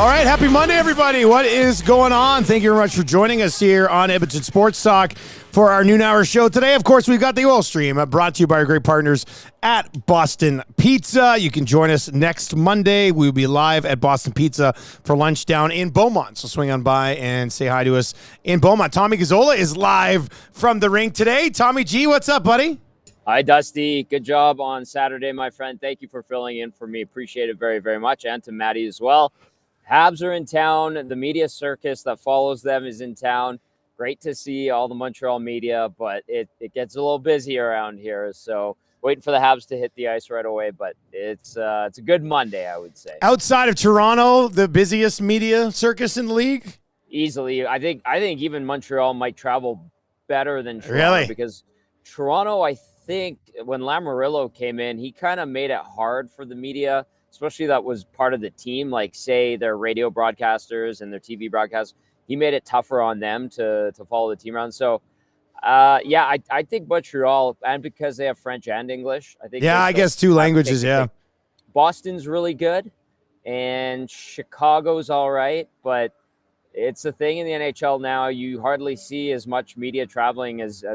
All right, happy Monday, everybody. What is going on? Thank you very much for joining us here on Edmonton Sports Talk for our noon hour show. Today, of course, we've got the Oil Stream brought to you by our great partners at Boston Pizza. You can join us next Monday. We'll be live at Boston Pizza for lunch down in Beaumont. So swing on by and say hi to us in Beaumont. Tommy Gazzola is live from the rink today. Tommy G, what's up, buddy? Hi, Dusty. Good job on Saturday, my friend. Thank you for filling in for me. Appreciate it very, very much. And to Maddie as well. Habs are in town. The media circus that follows them is in town. Great to see all the Montreal media, but it gets a little busy around here. So waiting for the Habs to hit the ice right away, but it's a good Monday, I would say. Outside of Toronto, the busiest media circus in the league? Easily. I think even Montreal might travel better than Toronto. Really? Because Toronto, I think when Lamoriello came in, he kind of made it hard for the media, especially that was part of the team, like say their radio broadcasters and their TV broadcasters. He made it tougher on them to follow the team around. So, I think Montreal, and because they have French and English, I think. Yeah, I guess two languages, yeah. Boston's really good, and Chicago's all right, but it's a thing in the NHL now. You hardly see as much media traveling as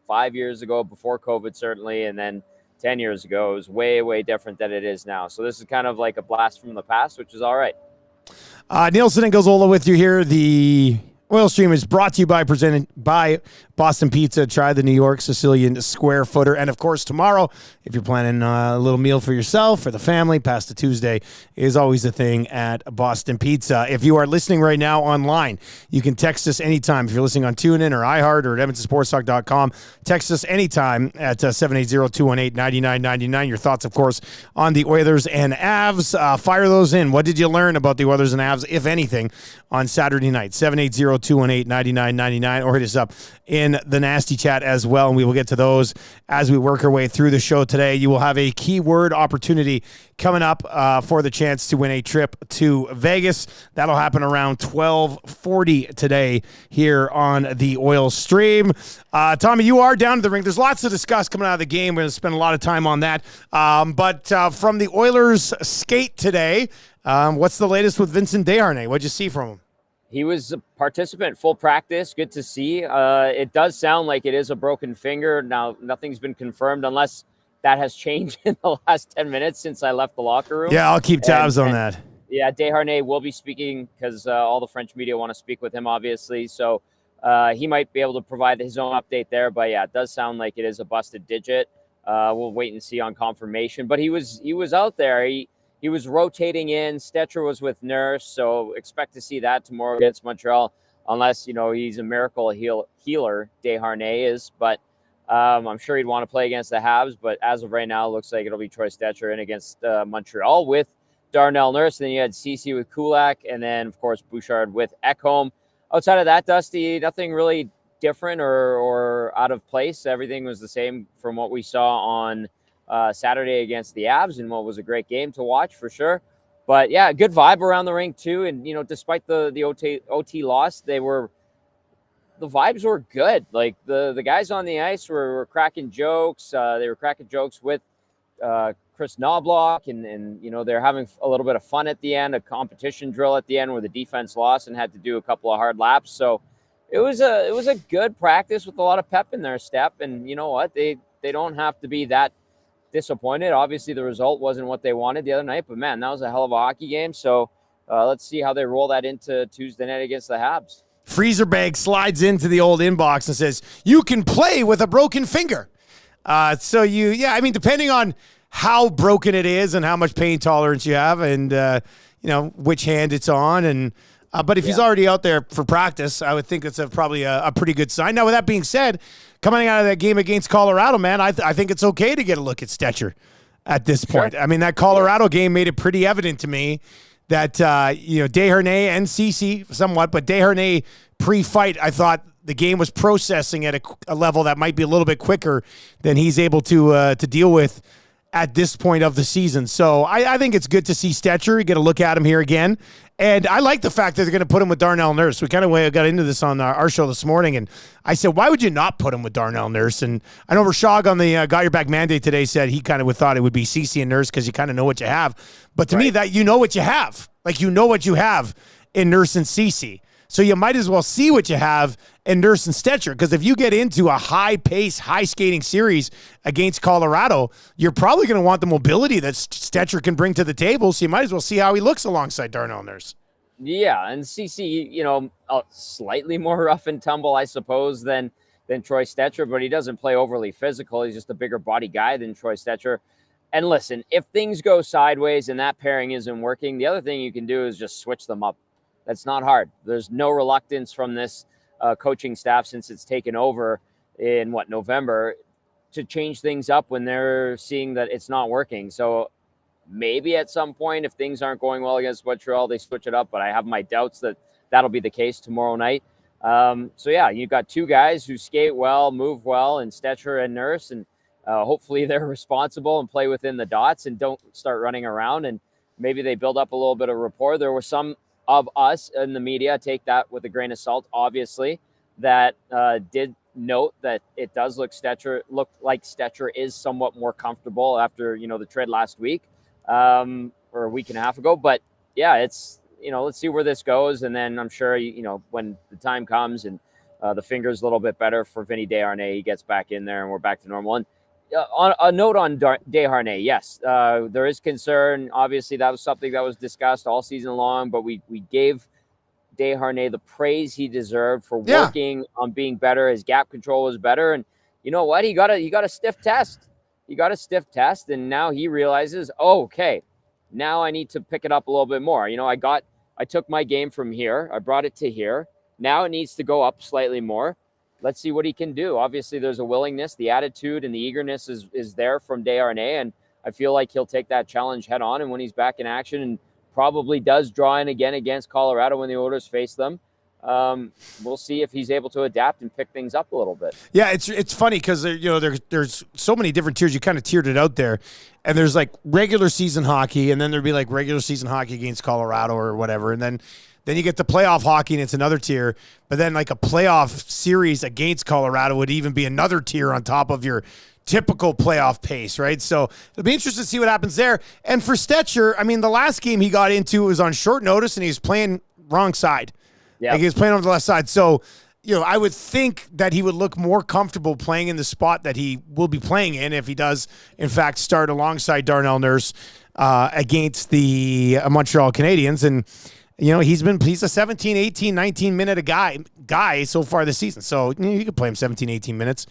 5 years ago, before COVID, certainly, and then 10 years ago. It was way, way different than it is now. So this is kind of like a blast from the past, which is all right. Nielson and Gazzola with you here. The Oil Stream is brought to you presented by Boston Pizza. Try the New York Sicilian Square Footer. And, of course, tomorrow, if you're planning a little meal for yourself or the family, Pasta Tuesday is always a thing at Boston Pizza. If you are listening right now online, you can text us anytime. If you're listening on TuneIn or iHeart or at EdmontonSportsTalk.com, text us anytime at 780-218-9999. Your thoughts, of course, on the Oilers and Avs. Fire those in. What did you learn about the Oilers and Avs, if anything, on Saturday night? 780-218-9999, or hit us up in the nasty chat as well, and we will get to those as we work our way through the show today. You will have a keyword opportunity coming up for the chance to win a trip to Vegas. That'll happen around 12:40 today here on the Oil Stream. Tommy, you are down to the rink. There's lots to discuss coming out of the game. We're going to spend a lot of time on that. But from the Oilers skate today, what's the latest with Vincent Desharnais? What'd you see from him? He was a participant, full practice. Good to see. It does sound like it is a broken finger. Now, nothing's been confirmed unless that has changed in the last 10 minutes since I left the locker room. Yeah, I'll keep tabs on that. Yeah, Desharnais will be speaking because all the French media want to speak with him, obviously. So he might be able to provide his own update there. But, yeah, it does sound like it is a busted digit. We'll wait and see on confirmation. But he was out there. He was rotating in. Stetcher was with Nurse, so expect to see that tomorrow against Montreal, unless, he's a miracle healer, Desharnais is. But I'm sure he'd want to play against the Habs. But as of right now, it looks like it'll be Troy Stetcher in against Montreal with Darnell Nurse. And then you had Ceci with Kulak, and then, of course, Bouchard with Ekholm. Outside of that, Dusty, nothing really different or out of place. Everything was the same from what we saw on Saturday against the Avs, and what was a great game to watch for sure. But yeah, good vibe around the rink too. And despite the OT loss, the vibes were good. Like the guys on the ice were cracking jokes. They were cracking jokes with Chris Knobloch, and they're having a little bit of fun at the end, a competition drill at the end where the defense lost and had to do a couple of hard laps. So it was a good practice with a lot of pep in their step. And you know what? They don't have to be that disappointed. Obviously, the result wasn't what they wanted the other night, but man, that was a hell of a hockey game. So let's see how they roll that into Tuesday night against the Habs. Freezer Bag slides into the old inbox and says, you can play with a broken finger. Depending on how broken it is and how much pain tolerance you have and, which hand it's on. And but if he's already out there for practice, I would think that's probably a pretty good sign. Now, with that being said, coming out of that game against Colorado, man, I think it's okay to get a look at Stetcher at this point. Sure. I mean, that Colorado game made it pretty evident to me that, Desharnais and Ceci somewhat, but Desharnais pre-fight, I thought the game was processing at a level that might be a little bit quicker than he's able to deal with at this point of the season. So I think it's good to see Stetcher. You get a look at him here again. And I like the fact that they're going to put him with Darnell Nurse. We kind of got into this on our show this morning, and I said, why would you not put him with Darnell Nurse? And I know Rashog on the Got Your Back Mandate today said he kind of thought it would be Ceci and Nurse because you kind of know what you have. But to me, that you know what you have. Like, you know what you have in Nurse and Cece. So you might as well see what you have in Nurse and Stetcher, because if you get into a high-pace, high-skating series against Colorado, you're probably going to want the mobility that Stetcher can bring to the table, so you might as well see how he looks alongside Darnell Nurse. Yeah, and CC, slightly more rough and tumble, I suppose, than Troy Stetcher, but he doesn't play overly physical. He's just a bigger body guy than Troy Stetcher. And listen, if things go sideways and that pairing isn't working, the other thing you can do is just switch them up. That's not hard. There's no reluctance from this coaching staff since it's taken over in November to change things up when they're seeing that it's not working. So maybe at some point, if things aren't going well against Montreal, they switch it up, but I have my doubts that that'll be the case tomorrow night. So yeah, you've got two guys who skate well, move well, and Stetcher and Nurse, and hopefully they're responsible and play within the dots and don't start running around, and maybe they build up a little bit of rapport. There were some of us in the media, take that with a grain of salt, obviously, that did note that it does look like Stetcher is somewhat more comfortable after, the trade last week or a week and a half ago. But yeah, it's, let's see where this goes. And then I'm sure, when the time comes and the finger's a little bit better for Vinny Desharnais, he gets back in there and we're back to normal. And on a note on Desharnais, yes, there is concern. Obviously, that was something that was discussed all season long, but we gave Desharnais the praise he deserved for working on being better. His gap control was better, and you know what? He got a stiff test. And now he realizes, okay, now I need to pick it up a little bit more. I took my game from here, I brought it to here. Now it needs to go up slightly more. Let's see what he can do. Obviously, there's a willingness, the attitude, and the eagerness is there from Desharnais, and I feel like he'll take that challenge head on. And when he's back in action, and probably does draw in again against Colorado when the Oilers face them, we'll see if he's able to adapt and pick things up a little bit. Yeah, it's funny because there's so many different tiers. You kind of tiered it out there, and there's like regular season hockey, and then there'd be like regular season hockey against Colorado or whatever, and then you get the playoff hockey, and it's another tier. But then like a playoff series against Colorado would even be another tier on top of your typical playoff pace, right? So it'll be interesting to see what happens there. And for Stetcher, I mean, the last game he got into was on short notice, and he was playing wrong side. Yeah, like he was playing on the left side. So, I would think that he would look more comfortable playing in the spot that he will be playing in if he does, in fact, start alongside Darnell Nurse against the Montreal Canadiens. And he's a 17, 18, 19 minute guy so far this season. So you could play him 17, 18 minutes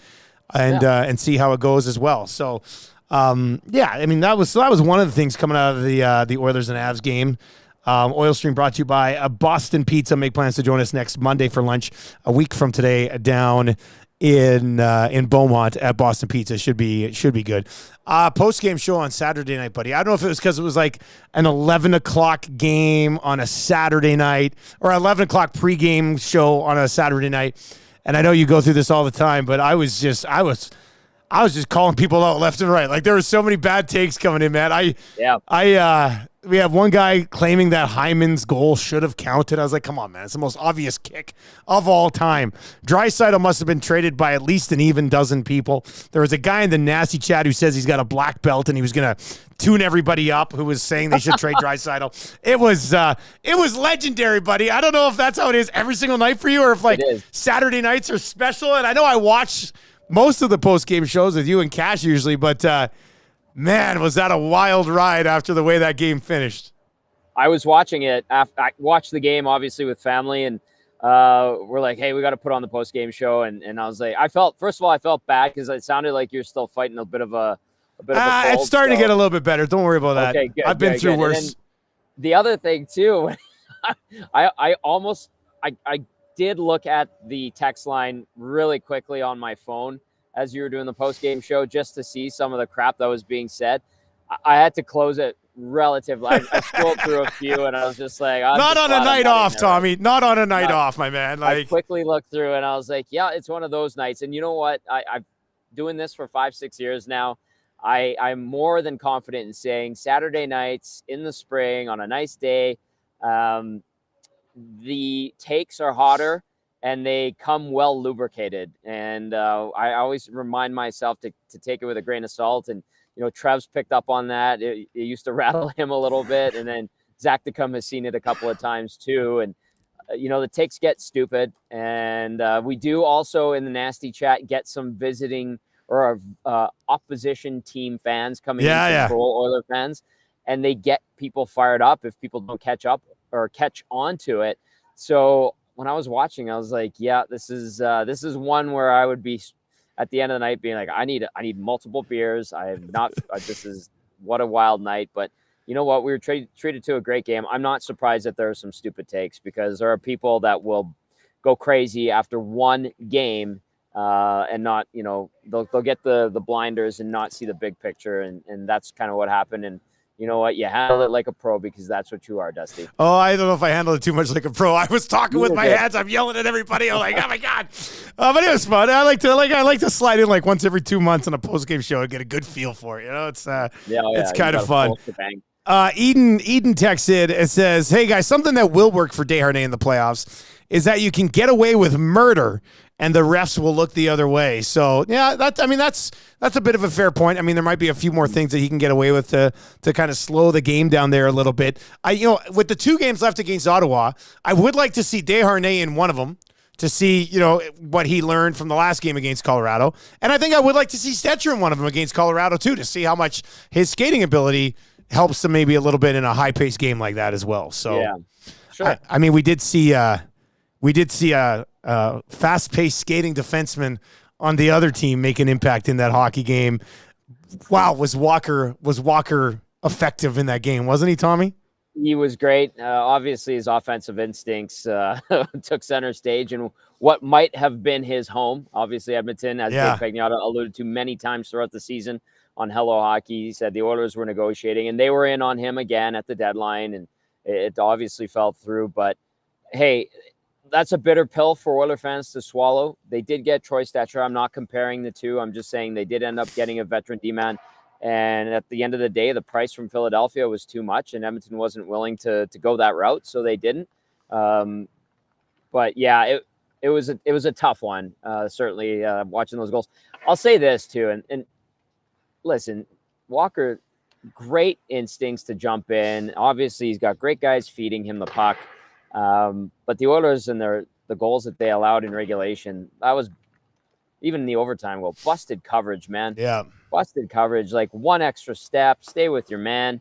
and see how it goes as well. So I mean that was one of the things coming out of the Oilers and Avs game. Oil Stream brought to you by Boston Pizza. Make plans to join us next Monday for lunch a week from today down in Beaumont at Boston Pizza. Should be good. Post-game show on Saturday night, buddy. I don't know if it was because it was like an 11 o'clock game on a Saturday night or 11 o'clock pregame show on a Saturday night. And I know you go through this all the time, but I was just calling people out left and right. Like there were so many bad takes coming in, man. We have one guy claiming that Hyman's goal should have counted. I was like, come on, man. It's the most obvious kick of all time. Draisaitl must have been traded by at least an even dozen people. There was a guy in the nasty chat who says he's got a black belt and he was going to tune everybody up who was saying they should trade Draisaitl. It was legendary, buddy. I don't know if that's how it is every single night for you or if like Saturday nights are special. And I know I watch most of the post-game shows with you and Cash usually, but man, was that a wild ride after the way that game finished. I was watching it. I watched the game, obviously, with family, and we're like, hey, we got to put on the post-game show. And I was like, first of all, I felt bad because it sounded like you're still fighting a bit of a cold. It's starting to get a little bit better. Don't worry about that. Okay, good, I've been through worse. The other thing, too, I did look at the text line really quickly on my phone as you were doing the post-game show just to see some of the crap that was being said. I had to close it relatively. I scrolled through a few and I was just like, not on a night off, Tommy. Not on a night off, my man. I quickly looked through and I was like, yeah, it's one of those nights. And you know what? I'm doing this for 5-6 years now. I'm more than confident in saying Saturday nights in the spring on a nice day, the takes are hotter and they come well lubricated. And I always remind myself to take it with a grain of salt. And, Trev's picked up on that. It used to rattle him a little bit. And then Zacticum has seen it a couple of times too. And, the takes get stupid. And we do also in the nasty chat get some visiting or opposition team fans coming in to troll Oiler fans. And they get people fired up if people don't catch up or catch on to it. So when I was watching, I was like, yeah, this is one where I would be at the end of the night being like, I need multiple beers. I am not, this is what a wild night. But you know what? We were treated to a great game. I'm not surprised that there are some stupid takes because there are people that will go crazy after one game and not, they'll get the blinders and not see the big picture. And that's kind of what happened. And you know what? You handle it like a pro because that's what you are, Dusty. Oh, I don't know if I handled it too much like a pro. I was talking with my hands. I'm yelling at everybody. I'm like, oh my God. But it was fun. I like to slide in like once every 2 months on a post-game show and get a good feel for it. It's kind of fun. Eden texted. It says, hey guys, something that will work for Desharnais in the playoffs is that you can get away with murder and the refs will look the other way. So yeah, that's a bit of a fair point. I mean, there might be a few more things that he can get away with to kind of slow the game down there a little bit. With the 2 games left against Ottawa, I would like to see Desharnais in one of them to see, what he learned from the last game against Colorado. And I think I would like to see Stetcher in one of them against Colorado too, to see how much his skating ability helps them maybe a little bit in a high-paced game like that as well. So yeah, sure. I mean, we did see a fast-paced skating defenseman on the other team make an impact in that hockey game. Wow, was Walker effective in that game, wasn't he, Tommy? He was great. Obviously, his offensive instincts took center stage in what might have been his home. Obviously, Edmonton, as Dave Pagnotta alluded to many times throughout the season on Hello Hockey, he said the Oilers were negotiating, and they were in on him again at the deadline, and it obviously fell through. But, hey, that's a bitter pill for Oiler fans to swallow. They did get Troy Stetcher. I'm not comparing the two. I'm just saying they did end up getting a veteran D-man. And at the end of the day, the price from Philadelphia was too much, and Edmonton wasn't willing to go that route, so they didn't. But yeah, it was a tough one. Certainly, watching those goals. I'll say this too, and listen, Walker, great instincts to jump in. Obviously, he's got great guys feeding him the puck. But the Oilers and the goals that they allowed in regulation, that was even in the overtime goal, busted coverage, man. Yeah. Busted coverage, like one extra step, stay with your man.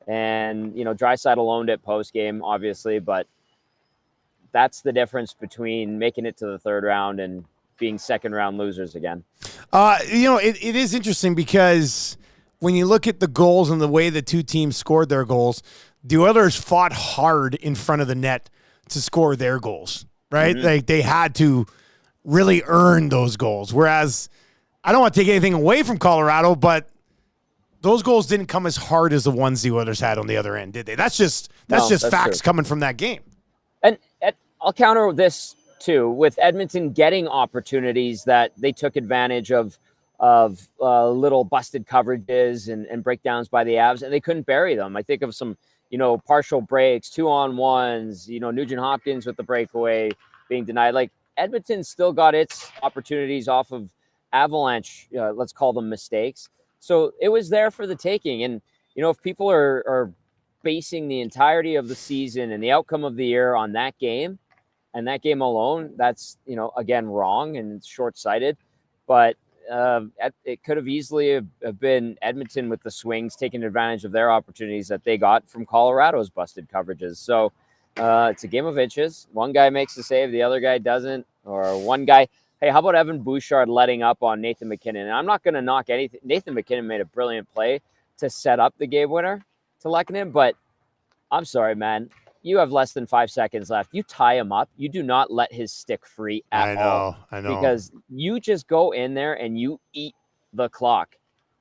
And, Draisaitl owned it post-game, obviously, but that's the difference between making it to the third round and being second-round losers again. It is interesting because when you look at the goals and the way the two teams scored their goals, the Oilers fought hard in front of the net to score their goals, right? Mm-hmm. Like they had to really earn those goals. Whereas I don't want to take anything away from Colorado, but those goals didn't come as hard as the ones the Oilers had on the other end, did they? That's just facts true. Coming from that game. And I'll counter this too with Edmonton getting opportunities that they took advantage of little busted coverages and breakdowns by the Avs, and they couldn't bury them. I think of some, partial breaks, 2-on-1s, Nugent Hopkins with the breakaway being denied. Like Edmonton still got its opportunities off of Avalanche, let's call them mistakes. So it was there for the taking. And, if people are basing the entirety of the season and the outcome of the year on that game and that game alone, that's, again, wrong and short-sighted. But it could have easily have been Edmonton with the swings taking advantage of their opportunities that they got from Colorado's busted coverages. So it's a game of inches. One guy makes the save, the other guy doesn't, or one guy. Hey, how about Evan Bouchard letting up on Nathan MacKinnon? And I'm not going to knock anything. Nathan MacKinnon made a brilliant play to set up the game winner to Lehkonen, but I'm sorry, man. You have less than 5 seconds left. You tie him up. You do not let his stick free at all. I know. Because you just go in there and you eat the clock.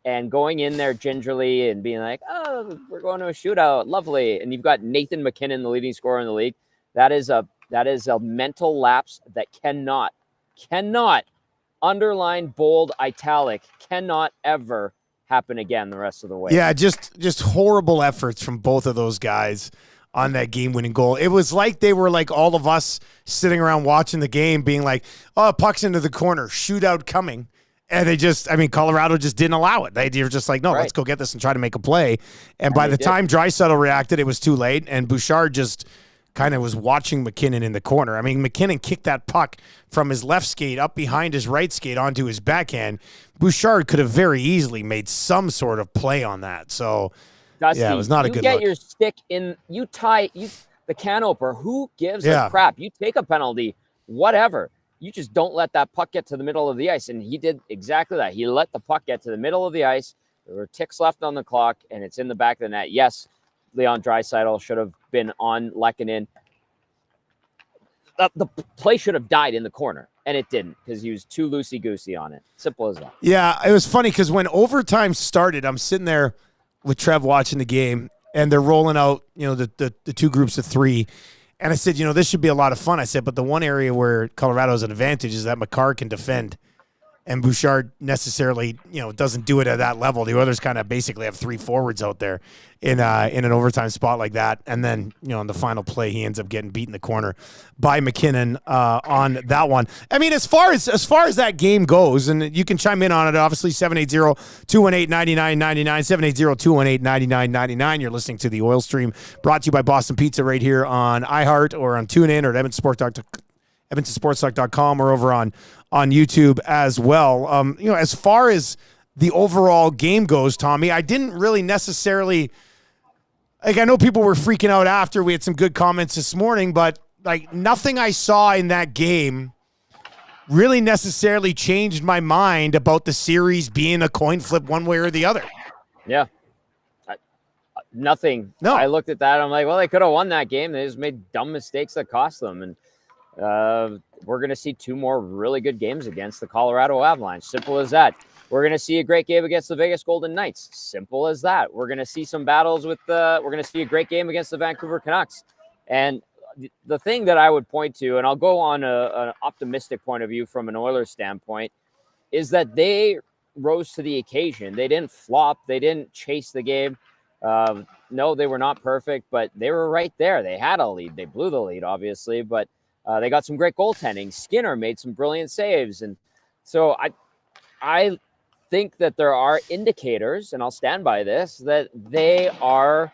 And going in there gingerly and being like, oh, we're going to a shootout. Lovely. And you've got Nathan MacKinnon, the leading scorer in the league. That is a mental lapse that cannot, underline, bold, italic, cannot ever happen again the rest of the way. Yeah, just horrible efforts from both of those guys on that game-winning goal. It was like they were like all of us sitting around watching the game being like, oh, puck's into the corner, shootout coming. And Colorado just didn't allow it. They were just like, no, let's go get this and try to make a play. And by the time Draisaitl reacted, it was too late. And Bouchard just kind of was watching McKinnon in the corner. I mean, McKinnon kicked that puck from his left skate up behind his right skate onto his backhand. Bouchard could have very easily made some sort of play on that. So, Dusty, it was not a good look. look. You get your stick in, you tie the can opener. Who gives a crap? You take a penalty, whatever. You just don't let that puck get to the middle of the ice. And he did exactly that. He let the puck get to the middle of the ice. There were ticks left on the clock, and it's in the back of the net. Yes, Leon Draisaitl should have been on Lehkonen. The play should have died in the corner, and it didn't because he was too loosey-goosey on it. Simple as that. Yeah, it was funny because when overtime started, I'm sitting there with Trev watching the game, and they're rolling out, the two groups of three. And I said, this should be a lot of fun. I said, but the one area where Colorado has an advantage is that Makar can defend. And Bouchard necessarily, doesn't do it at that level. The Oilers kind of basically have three forwards out there in an overtime spot like that. And then, in the final play, he ends up getting beat in the corner by McKinnon on that one. I mean, as far as that game goes, and you can chime in on it, obviously, 780-218-9999, 780-218-9999. You're listening to the Oil Stream, brought to you by Boston Pizza right here on iHeart or on TuneIn or at EdmontonSportsTalk.com or over on YouTube as well. As far as the overall game goes, Tommy, I didn't really necessarily, I know people were freaking out after. We had some good comments this morning, but nothing I saw in that game really necessarily changed my mind about the series being a coin flip one way or the other. Yeah. Nothing. No. I looked at that. I'm like, well, they could have won that game. They just made dumb mistakes that cost them. And we're going to see two more really good games against the Colorado Avalanche. Simple as that. We're going to see a great game against the Vegas Golden Knights. Simple as that. We're going to see some battles we're going to see a great game against the Vancouver Canucks. And the thing that I would point to, and I'll go on an optimistic point of view from an Oilers standpoint, is that they rose to the occasion. They didn't flop. They didn't chase the game. No, they were not perfect, but they were right there. They had a lead. They blew the lead, obviously, but they got some great goaltending. Skinner made some brilliant saves. And so I think that there are indicators, and I'll stand by this, that they are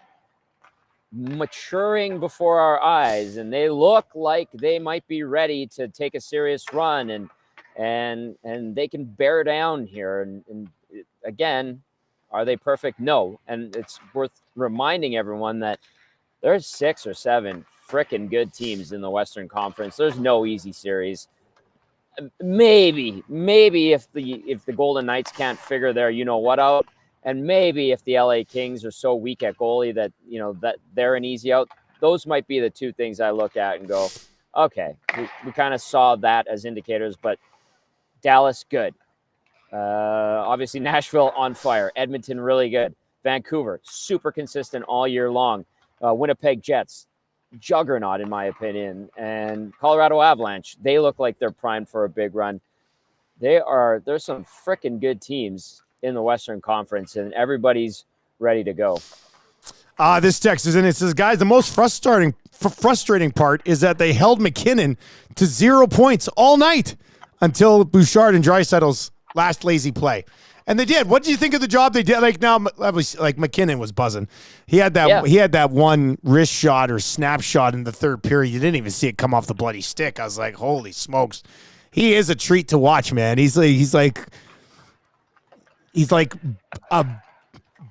maturing before our eyes, and they look like they might be ready to take a serious run, and they can bear down here. And again, are they perfect? No. And it's worth reminding everyone that there's 6 or 7 freaking good teams in the Western Conference. There's no easy series. Maybe if the Golden Knights can't figure their what out, and maybe if the LA Kings are so weak at goalie that that they're an easy out, those might be the two things I look at and go, okay, we kind of saw that as indicators. But Dallas, good. Obviously Nashville on fire. Edmonton, really good. Vancouver, super consistent all year long. Winnipeg Jets, juggernaut in my opinion. And Colorado Avalanche, they look like they're primed for a big run. There's some freaking good teams in the Western Conference, and everybody's ready to go. This text is in. It says, guys, the most frustrating part is that they held McKinnon to 0 points all night until Bouchard and Draisaitl's last lazy play. And they did. What do you think of the job they did? McKinnon was buzzing. He had that one wrist shot or snap shot in the third period. You didn't even see it come off the bloody stick. I was like, holy smokes. He is a treat to watch, man. He's like a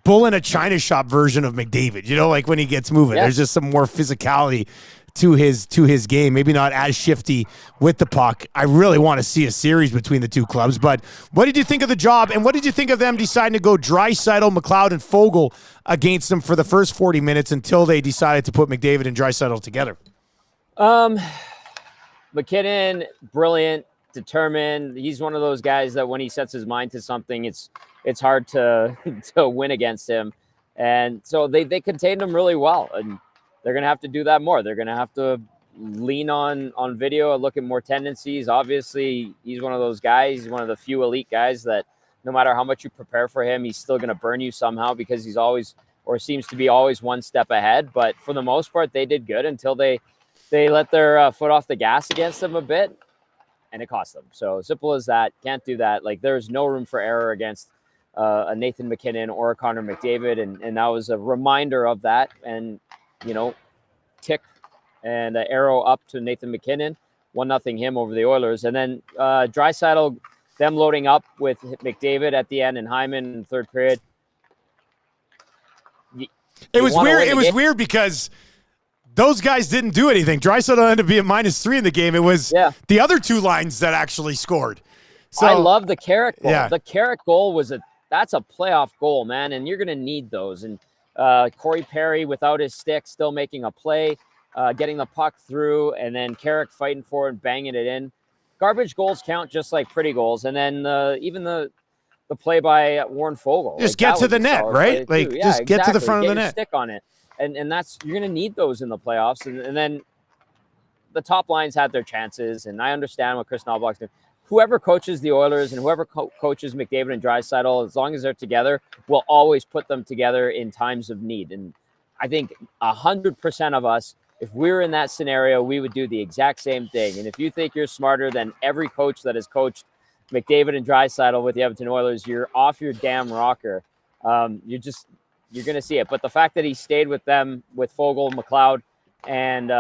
bull in a china shop version of McDavid. Like when he gets moving, There's just some more physicality to his game. Maybe not as shifty with the puck. I really want to see a series between the two clubs. But what did you think of the job, and what did you think of them deciding to go Draisaitl, McLeod, and Foegele against them for the first 40 minutes until they decided to put McDavid and Draisaitl together? McKinnon, brilliant, determined. He's one of those guys that when he sets his mind to something, it's hard to win against him. And so they contained him really well. And they're going to have to do that more. They're going to have to lean on video and look at more tendencies. Obviously, he's one of those guys. He's one of the few elite guys that no matter how much you prepare for him, he's still going to burn you somehow because he's always, or seems to be always, one step ahead. But for the most part, they did good until they let their foot off the gas against him a bit. and it cost them. So simple as that. Can't do that. Like, there's no room for error against a Nathan MacKinnon or a Connor McDavid, and that was a reminder of that. And tick and arrow up to Nathan MacKinnon, 1-0 him over the Oilers, and then Draisaitl, them loading up with McDavid at the end and Hyman in the third period. It was weird. It was weird because those guys didn't do anything. Draisaitl ended up being -3 in the game. It was the other two lines that actually scored. So I love the Carrick goal. Yeah. The Carrick goal that's a playoff goal, man, and you're going to need those. And Corey Perry, without his stick, still making a play, getting the puck through, and then Carrick fighting for it and banging it in. Garbage goals count just like pretty goals. And then even the play by Warren Fogle. Just get to the net, right? Like, just get to the front of the net. Stick on it. And that's, you're going to need those in the playoffs. And then the top lines had their chances, and I understand what Chris Knoblauch's doing. Whoever coaches the Oilers and whoever coaches McDavid and Draisaitl, as long as they're together, will always put them together in times of need. And I think 100% of us, if we were in that scenario, we would do the exact same thing. And if you think you're smarter than every coach that has coached McDavid and Draisaitl with the Edmonton Oilers, you're off your damn rocker. You're going to see it. But the fact that he stayed with them, with Fogle, McLeod, and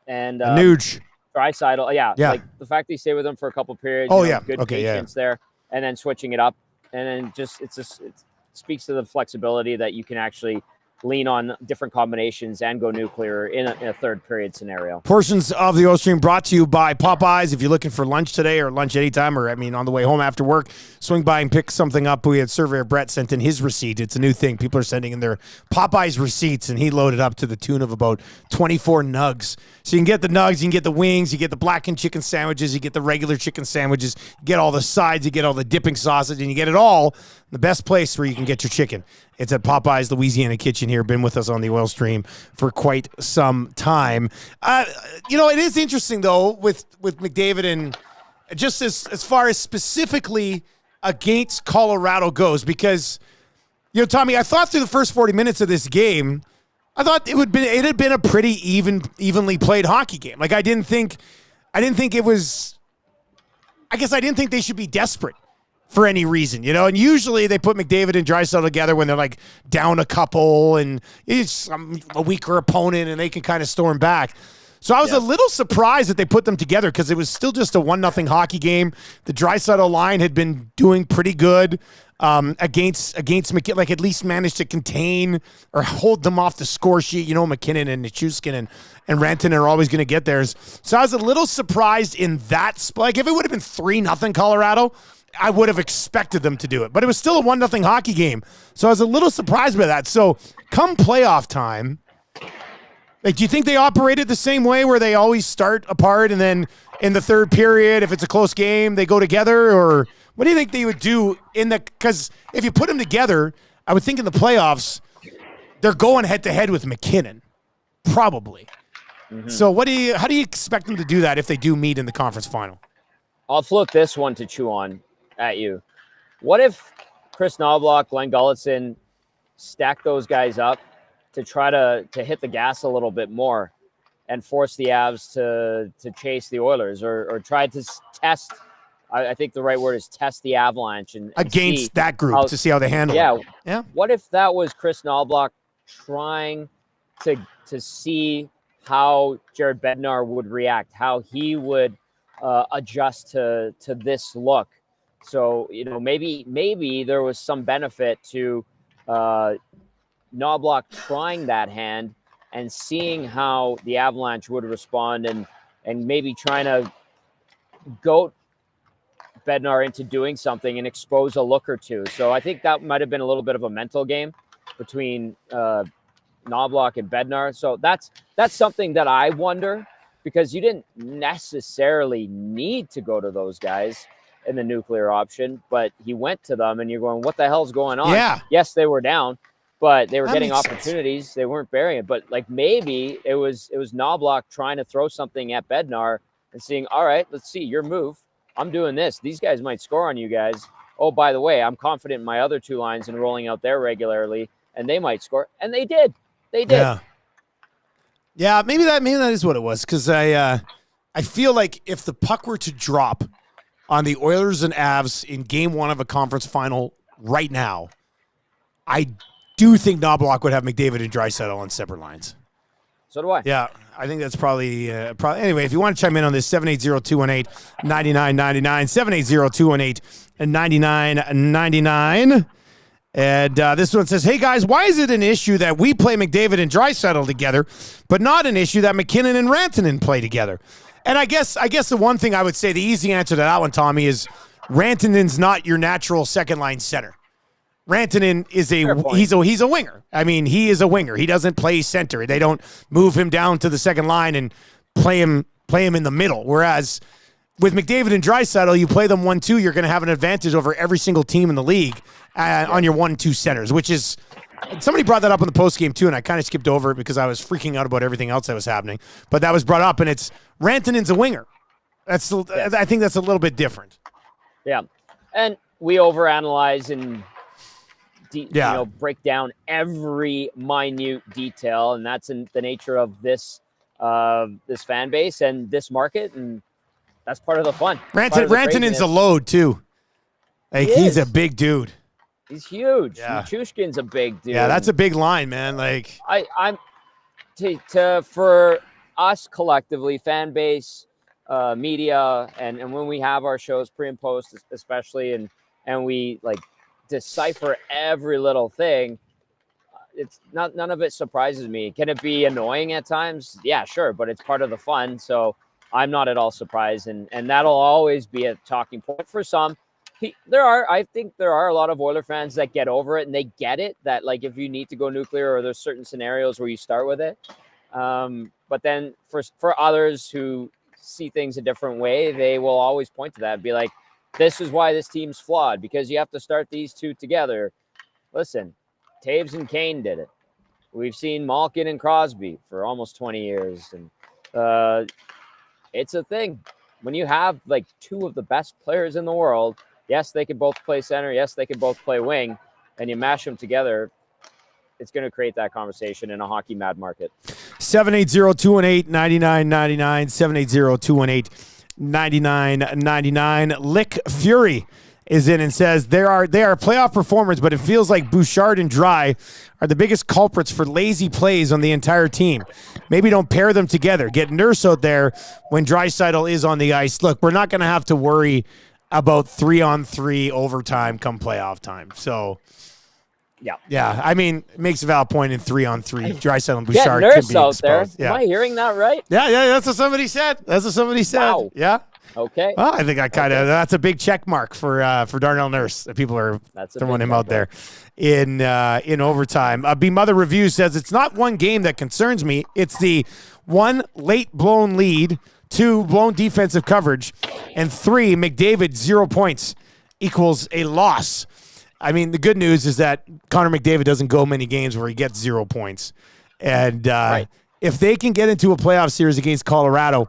Nuge. Draisaitl, like the fact that he stayed with them for a couple periods. Good patience there, and then switching it up, and then it speaks to the flexibility that you can actually lean on different combinations and go nuclear in a third period scenario. Portions of the Oil Stream brought to you by Popeyes. If you're looking for lunch today or lunch anytime, or on the way home after work, swing by and pick something up. We had Surveyor Brett sent in his receipt. It's a new thing. People are sending in their Popeyes receipts, and he loaded up to the tune of about 24 nugs. So you can get the nugs, you can get the wings, you get the blackened chicken sandwiches, you get the regular chicken sandwiches, you get all the sides, you get all the dipping sausage, and you get it all in the best place where you can get your chicken. It's at Popeyes Louisiana Kitchen here. Been with us on the Oil Stream for quite some time. It is interesting, though, with McDavid, and just as far as specifically against Colorado goes, because, Tommy, I thought through the first 40 minutes of this game, I thought it had been a pretty evenly played hockey game. Like, I didn't think it was, I guess I didn't think they should be desperate for any reason, and usually they put McDavid and Draisaitl together when they're like down a couple and it's a weaker opponent and they can kind of storm back. So I was a little surprised that they put them together because it was still just a 1-0 hockey game. The Draisaitl line had been doing pretty good against McKinnon, like at least managed to contain or hold them off the score sheet. McKinnon and Nichushkin and Rantanen are always going to get theirs. So I was a little surprised in that. Like, if it would have been 3-0 Colorado, I would have expected them to do it. But it was still a 1-0 hockey game. So I was a little surprised by that. So come playoff time, like, do you think they operated the same way where they always start apart and then in the third period, if it's a close game, they go together? Or what do you think they would do because if you put them together, I would think in the playoffs, they're going head-to-head with McKinnon, probably. Mm-hmm. So how do you expect them to do that if they do meet in the conference final? I'll float this one to chew on at you. What if Chris Knoblauch, Glenn Gulletson stack those guys up to try to hit the gas a little bit more and force the Avs to chase the Oilers or try to test, I think the right word is test the Avalanche and against that group to see how they handle it. Yeah. What if that was Chris Knoblauch trying to see how Jared Bednar would react, how he would adjust to this look? So, maybe there was some benefit to Knoblauch trying that hand and seeing how the Avalanche would respond and maybe trying to goat Bednar into doing something and expose a look or two. So I think that might have been a little bit of a mental game between Knoblauch and Bednar. So that's something that I wonder, because you didn't necessarily need to go to those guys in the nuclear option, but he went to them and you're going, what the hell's going on? Yeah. Yes, they were down, but they were getting opportunities. Sense. They weren't burying it. But like maybe it was Knoblauch trying to throw something at Bednar and seeing, all right, let's see your move. I'm doing this. These guys might score on you guys. Oh, by the way, I'm confident in my other two lines and rolling out there regularly, and they might score. And they did. They did. Yeah, maybe that is what it was, because I I feel like if the puck were to drop on the Oilers and Avs in game 1 of a conference final right now, I do think Knobloch would have McDavid and Draisaitl on separate lines. So do I. Yeah, I think that's probably anyway, if you want to chime in on this, 780-218-9999, 780-218-9999. And this one says, hey, guys, why is it an issue that we play McDavid and Draisaitl together, but not an issue that McKinnon and Rantanen play together? And I guess the one thing I would say, the easy answer to that one, Tommy, is Rantanen's not your natural second-line center. Rantanen is he's a winger. I mean, he is a winger. He doesn't play center. They don't move him down to the second line and play him in the middle. Whereas with McDavid and Draisaitl, you play them 1-2, you're going to have an advantage over every single team in the league on your 1-2 centers, which is somebody brought that up in the postgame too, and I kind of skipped over it because I was freaking out about everything else that was happening. But that was brought up, and it's Rantanen's a winger. I think that's a little bit different. Yeah, and we overanalyze and break down every minute detail, and that's in the nature of this fan base and this market, and that's part of the fun. Rantanen's a load too. Like, he's a big dude. He's huge. Yeah. Michushkin's a big dude. Yeah, that's a big line, man. Like I'm for us collectively, fan base, media, and when we have our shows pre and post, especially, and we like decipher every little thing, it's not, none of it surprises me. Can it be annoying at times? Yeah, sure, but it's part of the fun. So I'm not at all surprised, and that'll always be a talking point for some. I think there are a lot of Oiler fans that get over it and they get it, that like if you need to go nuclear or there's certain scenarios where you start with it. But then for others who see things a different way, they will always point to that and be like, this is why this team's flawed, because you have to start these two together. Listen, Taves and Kane did it. We've seen Malkin and Crosby for almost 20 years. And it's a thing. When you have like two of the best players in the world, yes, they can both play center. Yes, they can both play wing. And you mash them together, it's going to create that conversation in a hockey mad market. 780-218-9999, 780-218-9999. Lick Fury is in and says they are playoff performers, but it feels like Bouchard and Dry are the biggest culprits for lazy plays on the entire team. Maybe don't pair them together. Get Nurse out there when Draisaitl is on the ice. Look, we're not going to have to worry about 3-on-3 overtime come playoff time. So, yeah. I mean, it makes a valid point in 3-on-3. Draisaitl and Bouchard Get Nurse could be out exposed. there. Yeah. Am I hearing that right? Yeah, that's what somebody said. Wow. Yeah. Okay. Well, I think that's a big check mark for Darnell Nurse. People are throwing him out there in overtime. B Mother Review says it's not one game that concerns me. It's the 1 late blown lead, 2 blown defensive coverage, and 3 McDavid 0 points equals a loss. I mean, the good news is that Connor McDavid doesn't go many games where he gets 0 points. And if they can get into a playoff series against Colorado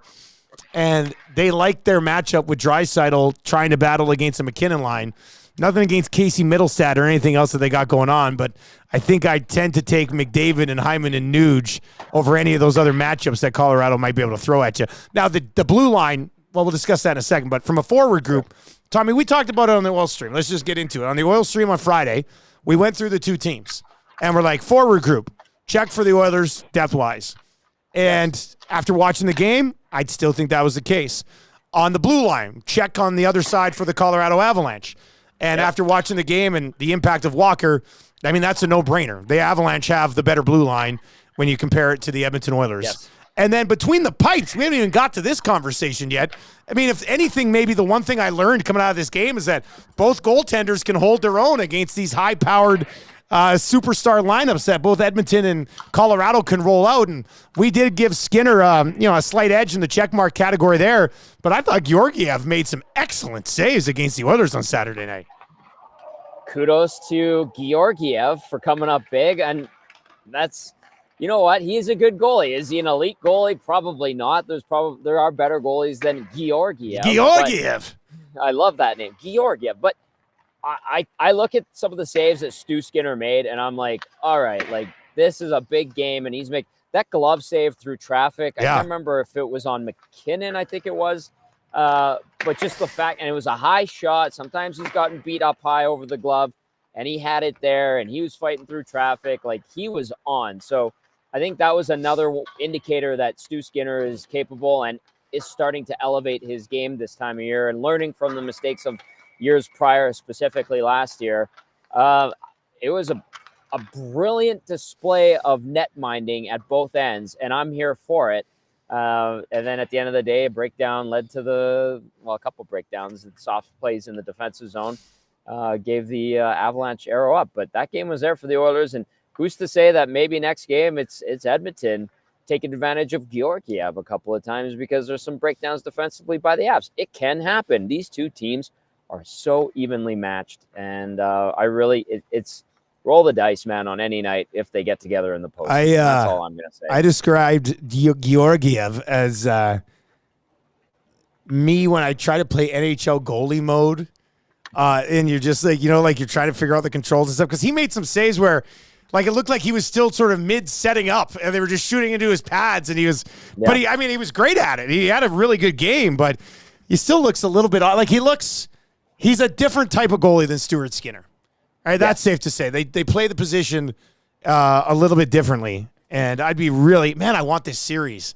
and they like their matchup with Draisaitl trying to battle against a McKinnon line, nothing against Casey Middlestad or anything else that they got going on, but I think I tend to take McDavid and Hyman and Nuge over any of those other matchups that Colorado might be able to throw at you. Now, the blue line, well, we'll discuss that in a second, but from a forward group, Tommy, we talked about it on the oil stream. Let's just get into it. On the oil stream on Friday, we went through the two teams, and we're like, forward group, check for the Oilers depth-wise. And after watching the game, I'd still think that was the case. On the blue line, check on the other side for the Colorado Avalanche. And after watching the game and the impact of Walker, I mean, that's a no-brainer. The Avalanche have the better blue line when you compare it to the Edmonton Oilers. Yes. And then between the pipes, we haven't even got to this conversation yet. I mean, if anything, maybe the one thing I learned coming out of this game is that both goaltenders can hold their own against these high-powered superstar lineups that both Edmonton and Colorado can roll out. And we did give Skinner a slight edge in the checkmark category there, but I thought Georgiev made some excellent saves against the Oilers on Saturday night. Kudos to Georgiev for coming up big, and that's, you know what, he is a good goalie. Is he an elite goalie? Probably not. There are better goalies than Georgiev. I love that name, Georgiev. But I look at some of the saves that Stu Skinner made, and I'm like, all right, like this is a big game, and that glove save through traffic. I Yeah. can't remember if it was on McKinnon, I think it was. But just the fact, and it was a high shot. Sometimes he's gotten beat up high over the glove, and he had it there, and he was fighting through traffic. Like, he was on. So I think that was another indicator that Stu Skinner is capable and is starting to elevate his game this time of year and learning from the mistakes of years prior, specifically last year. It was a brilliant display of net minding at both ends, and I'm here for it. And then at the end of the day, a breakdown led to a couple breakdowns and soft plays in the defensive zone gave the Avalanche arrow up. But that game was there for the Oilers, and who's to say that maybe next game it's Edmonton taking advantage of Georgiev a couple of times because there's some breakdowns defensively by the Avs. It can happen. These two teams are so evenly matched, and it's roll the dice, man, on any night if they get together in the postseason. That's all I'm going to say. I described Georgiev as me when I try to play NHL goalie mode, and you're just like, like you're trying to figure out the controls and stuff, because he made some saves where like it looked like he was still sort of mid setting up and they were just shooting into his pads, and he was but he was great at it. He had a really good game, but he still looks a little bit odd. Like he's a different type of goalie than Stuart Skinner. All right, that's safe to say. They play the position a little bit differently, and I'd be I want this series.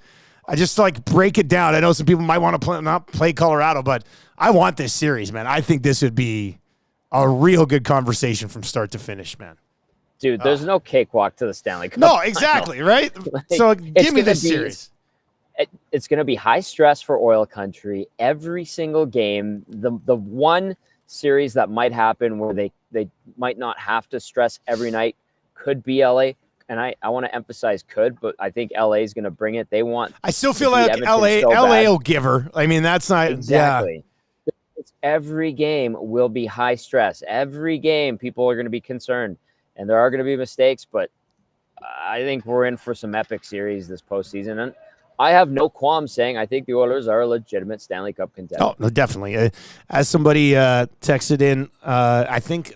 I just break it down. I know some people might want to not play Colorado, but I want this series, man. I think this would be a real good conversation from start to finish, man. Dude, there's no cakewalk to the Stanley Cup. No, exactly, right? So give me this series. It's going to be high stress for Oil Country every single game. The one series that might happen where they might not have to stress every night could be LA. And I want to emphasize could, but I think LA is going to bring it. I still feel like LA will give her. I mean, that's not exactly. Yeah. Every game will be high stress. Every game, people are going to be concerned, and there are going to be mistakes. But I think we're in for some epic series this postseason, and I have no qualms saying I think the Oilers are a legitimate Stanley Cup contender. Oh, no, definitely. As somebody texted in, I don't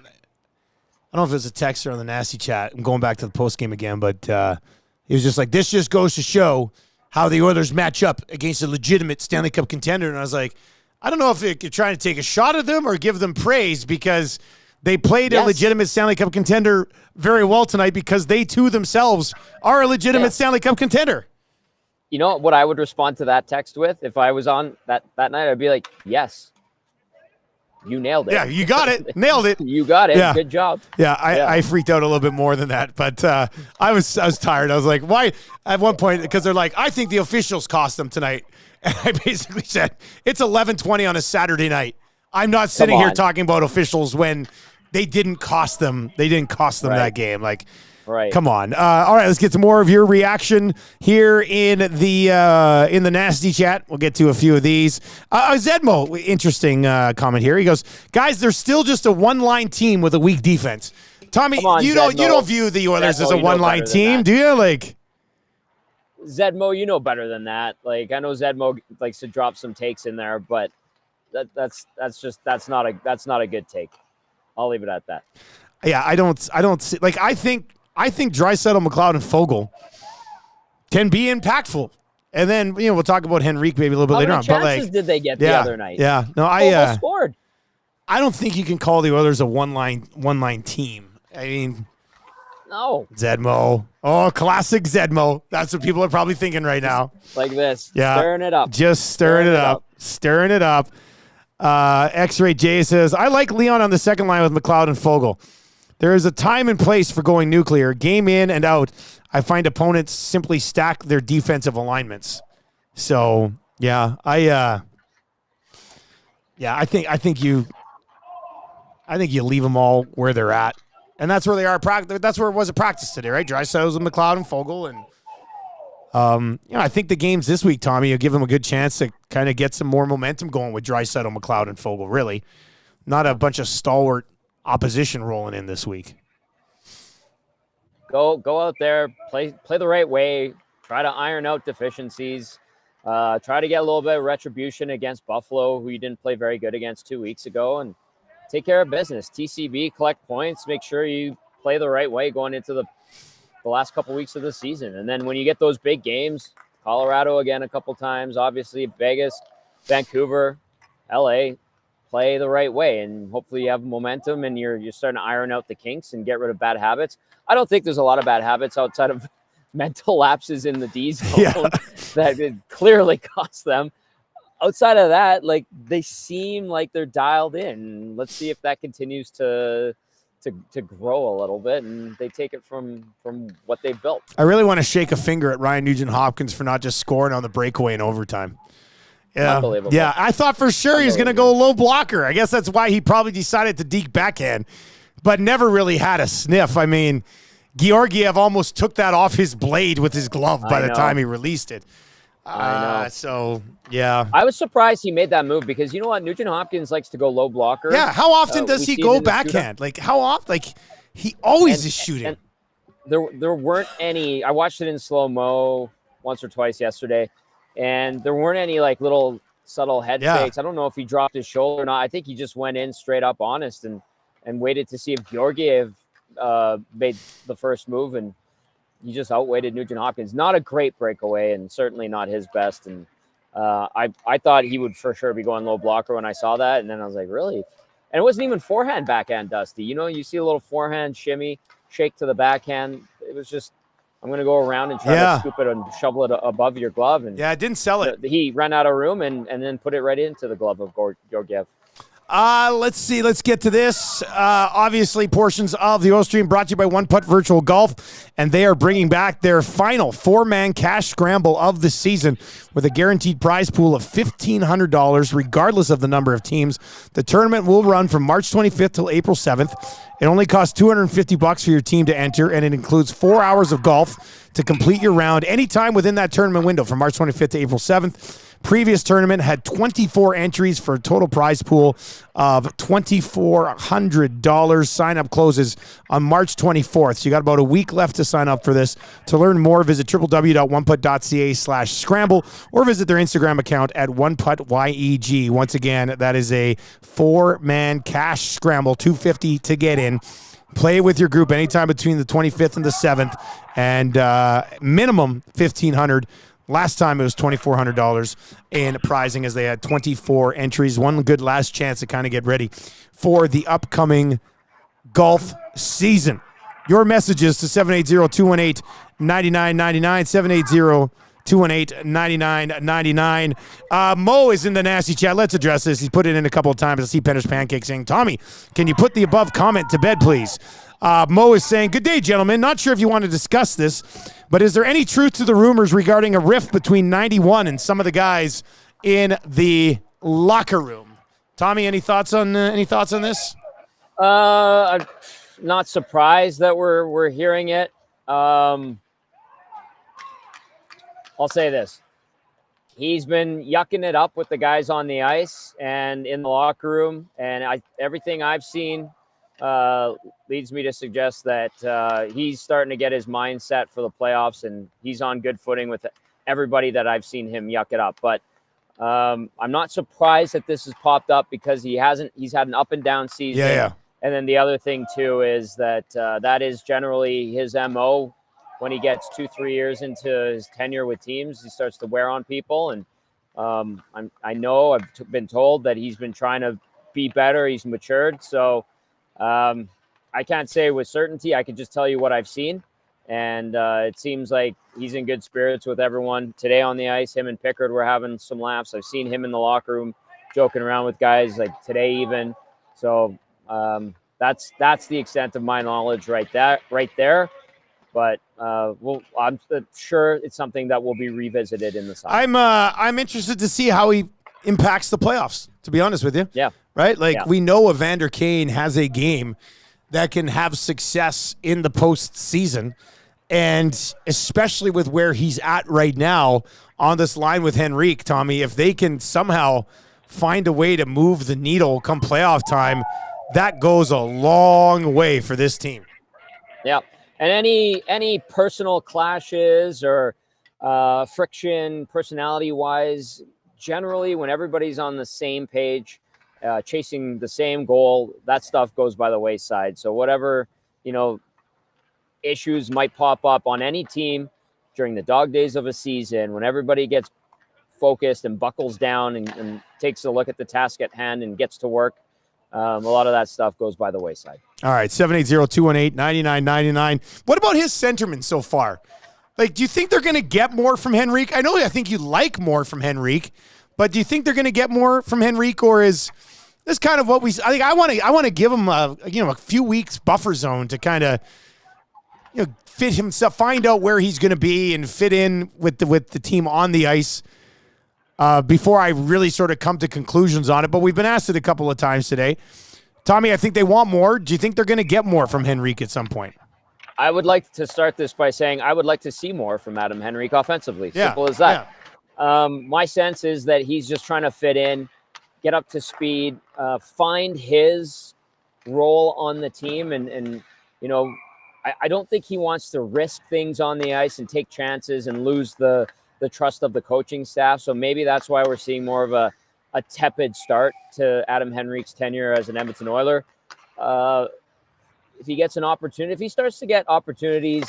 know if it was a text or on the Nasty Chat. I'm going back to the postgame again, but he was just like, this just goes to show how the Oilers match up against a legitimate Stanley Cup contender. And I was like, I don't know if you're trying to take a shot at them or give them praise, because they played a legitimate Stanley Cup contender very well tonight, because they too themselves are a legitimate Stanley Cup contender. You know what I would respond to that text with if I was on that night? I'd be like, yes. You nailed it. Yeah, you got it. Nailed it. You got it. Yeah. Good job. Yeah, I freaked out a little bit more than that, but I was tired. I was like, why? At one point, because they're like, I think the officials cost them tonight. And I basically said, it's 11:20 on a Saturday night. I'm not sitting here talking about officials when they didn't cost them. They didn't cost them that game. Like, come on. All right, let's get some more of your reaction here in the Nasty Chat. We'll get to a few of these. Zedmo, interesting comment here. He goes, guys, they're still just a one-line team with a weak defense. Tommy, you don't view the Oilers as a one-line team, do you? Like, Zedmo, you know better than that. Like, I know Zedmo likes to drop some takes in there, but that's not a good take. I'll leave it at that. Yeah, I don't see, like, I think Draisaitl, McLeod, and Fogle can be impactful. And then, we'll talk about Henrique maybe a little bit later on. How many chances did they get the other night? Yeah. No, Fogle scored. I don't think you can call the Oilers a one-line team. I mean, no. Zedmo. Oh, classic Zedmo. That's what people are probably thinking right now. Like this. Yeah. Stirring it up. Just stirring it up. Stirring it up. X-Ray J says, I like Leon on the second line with McLeod and Fogle. There is a time and place for going nuclear. Game in and out, I find opponents simply stack their defensive alignments. So, I think you leave them all where they're at. And that's where they are. That's where it was at practice today, right? Draisaitl and McLeod and Fogle. And, I think the games this week, Tommy, will give them a good chance to kind of get some more momentum going with Draisaitl, McLeod, and Fogle, really. Not a bunch of stalwart opposition rolling in this week. Go out there, play the right way, try to iron out deficiencies, try to get a little bit of retribution against Buffalo, who you didn't play very good against 2 weeks ago, and take care of business. TCB, collect points, make sure you play the right way going into the last couple weeks of the season. And then when you get those big games, Colorado again a couple times, obviously Vegas, Vancouver, LA, play the right way, and hopefully you have momentum and you're starting to iron out the kinks and get rid of bad habits. I don't think there's a lot of bad habits outside of mental lapses in the D zone that it clearly cost them. Outside of that, like, they seem like they're dialed in. Let's see if that continues to grow a little bit and they take it from what they've built. I really want to shake a finger at Ryan Nugent-Hopkins for not just scoring on the breakaway in overtime. Yeah. Unbelievable. Yeah, I thought for sure he was going to go low blocker. I guess that's why he probably decided to deke backhand, but never really had a sniff. I mean, Georgiev almost took that off his blade with his glove by the time he released it. I know. So, yeah. I was surprised he made that move because you know what? Nugent-Hopkins likes to go low blocker. Yeah, how often does he go backhand? Like, how often? Like, he always is shooting. And there weren't any – I watched it in slow-mo once or twice yesterday, and there weren't any, like, little subtle head fakes. I don't know if he dropped his shoulder or not. I think he just went in straight up honest and waited to see if Georgiev made the first move, and he just outweighted Nugent-Hopkins. Not a great breakaway and certainly not his best. And I thought he would for sure be going low blocker when I saw that. And then I was like, really? And it wasn't even forehand backhand, Dusty. You know, you see a little forehand shimmy, shake to the backhand. It was just, I'm going to go around and try to scoop it and shovel it above your glove. And I didn't sell it. He ran out of room and then put it right into the glove of Georgiev. Let's see. Let's get to this. Obviously, portions of the Oil Stream brought to you by One Putt Virtual Golf, and they are bringing back their final 4-man cash scramble of the season with a guaranteed prize pool of $1,500, regardless of the number of teams. The tournament will run from March 25th till April 7th. It only costs $250 for your team to enter, and it includes 4 hours of golf to complete your round anytime within that tournament window from March 25th to April 7th. Previous tournament had 24 entries for a total prize pool of $2,400. Sign-up closes on March 24th. So you got about a week left to sign up for this. To learn more, visit www.oneput.ca/scramble or visit their Instagram account at OnePutYEG. Once again, that is a 4-man cash scramble, $250 to get in. Play with your group anytime between the 25th and the 7th, and minimum $1,500. Last time it was $2,400 in prizing as they had 24 entries. One good last chance to kind of get ready for the upcoming golf season. Your messages to 780-218-9999, 780-218-9999. Mo is in the nasty chat. Let's address this. He's put it in a couple of times. I see Penner's Pancake saying, Tommy, can you put the above comment to bed, please? Mo is saying, good day, gentlemen. Not sure if you want to discuss this, but is there any truth to the rumors regarding a rift between 91 and some of the guys in the locker room? Tommy, any thoughts on this? I'm not surprised that we're hearing it. I'll say this. He's been yucking it up with the guys on the ice and in the locker room, and everything I've seen leads me to suggest that he's starting to get his mindset for the playoffs, and he's on good footing with everybody that I've seen him yuck it up. But I'm not surprised that this has popped up because he's had an up and down season. Yeah. And then the other thing too is that that is generally his MO. When he gets 2-3 years into his tenure with teams, he starts to wear on people. And I know I've been told that he's been trying to be better. He's matured. So I can't say with certainty. I can just tell you what I've seen. And it seems like he's in good spirits with everyone. Today on the ice, him and Pickard were having some laughs. I've seen him in the locker room joking around with guys like today even. So that's the extent of my knowledge right there. But I'm sure it's something that will be revisited in the summer. I'm interested to see how he impacts the playoffs, to be honest with you. Yeah. Right? We know Evander Kane has a game that can have success in the postseason, and especially with where he's at right now on this line with Henrique, Tommy, if they can somehow find a way to move the needle come playoff time, that goes a long way for this team. Yeah. And any personal clashes or friction personality-wise, generally when everybody's on the same page, chasing the same goal, that stuff goes by the wayside. So whatever, issues might pop up on any team during the dog days of a season when everybody gets focused and buckles down and takes a look at the task at hand and gets to work. A lot of that stuff goes by the wayside. All right, 780-218-9999. What about his sentiment so far? Like, do you think they're going to get more from Henrique? I think you like more from Henrique, but do you think they're going to get more from Henrique, or is this kind of what I think I want to give him a few weeks buffer zone to kind of fit himself, find out where he's going to be and fit in with the team on the ice before I really sort of come to conclusions on it. But we've been asked it a couple of times today. Tommy, I think they want more. Do you think they're going to get more from Henrique at some point? I would like to start this by saying I would like to see more from Adam Henrique offensively. Simple as that. Yeah. My sense is that he's just trying to fit in, get up to speed, find his role on the team. And I don't think he wants to risk things on the ice and take chances and lose the trust of the coaching staff. So maybe that's why we're seeing more of a tepid start to Adam Henrique's tenure as an Edmonton Oiler. If he gets an opportunity, if he starts to get opportunities